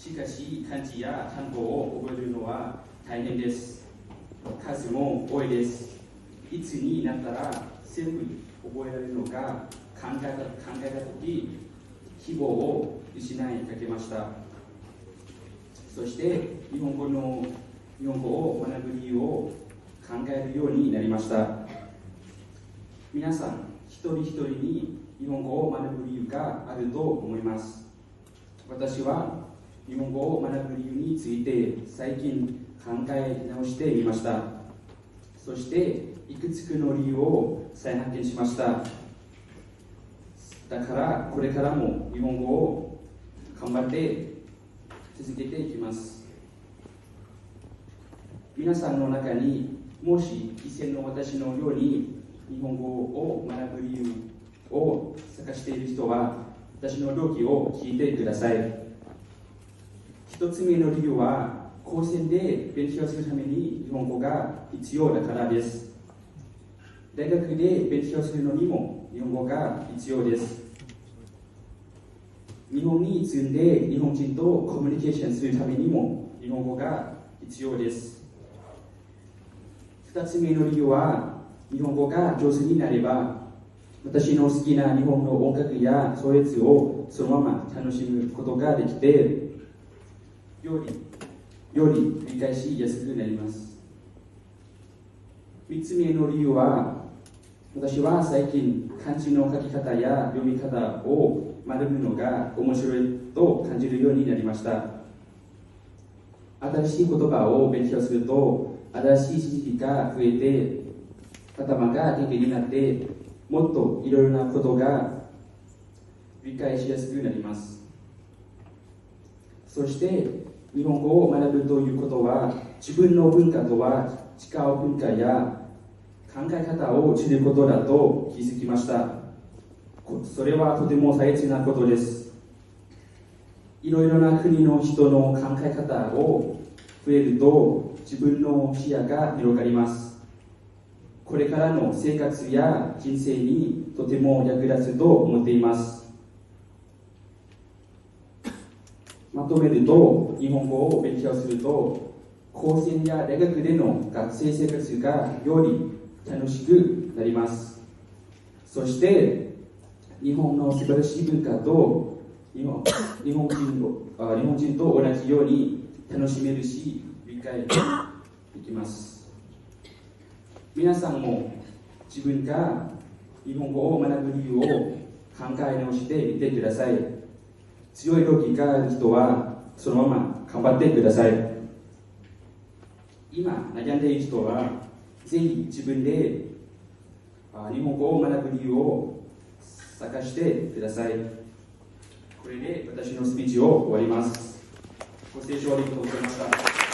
しかし漢字や単語を覚えるのは大変です。数も多いです。いつになったら全部覚えられるのか考えたとき、希望を失いかけました。そして日本語を学ぶ理由を考えるようになりました。皆さん一人一人に日本語を学ぶ理由があると思います。私は日本語を学ぶ理由について最近考え直してみました。そしていくつかの理由を再発見しました。だからこれからも日本語を頑張って続けていきます。皆さんの中にもし以前の私のように日本語を学ぶ理由を探している人は私の動機を聞いてください。一つ目の理由は高専で勉強するために日本語が必要だからです。大学で勉強するのにも日本語が必要です。日本に住んで日本人とコミュニケーションするためにも日本語が必要です。二つ目の理由は日本語が上手になれば私の好きな日本の音楽や奏列をそのまま楽しむことができてより理解しやすくなります。三つ目の理由は私は最近漢字の書き方や読み方を学ぶのが面白いと感じるようになりました。新しい言葉を勉強すると新しい知識が増えて頭が元気になってもっといろいろなことが理解しやすくなります。そして日本語を学ぶということは自分の文化とは違う文化や考え方を知ることだと気づきました。それはとても大切なことです。いろいろな国の人の考え方を増えると自分の視野が広がります。これからの生活や人生にとても役立つと思っています。まとめると、日本語を勉強すると高専や大学での学生生活がより楽しくなります。そして日本の素晴らしい文化と日本人と同じように楽しめるし理解できます。皆さんも自分が日本語を学ぶ理由を考え直してみてください。強い動機がある人はそのまま頑張ってください。今悩んでいる人はぜひ自分で日本語を学ぶ理由を探してください。これで私のスピーチを終わります。ご清聴ありがとうございました。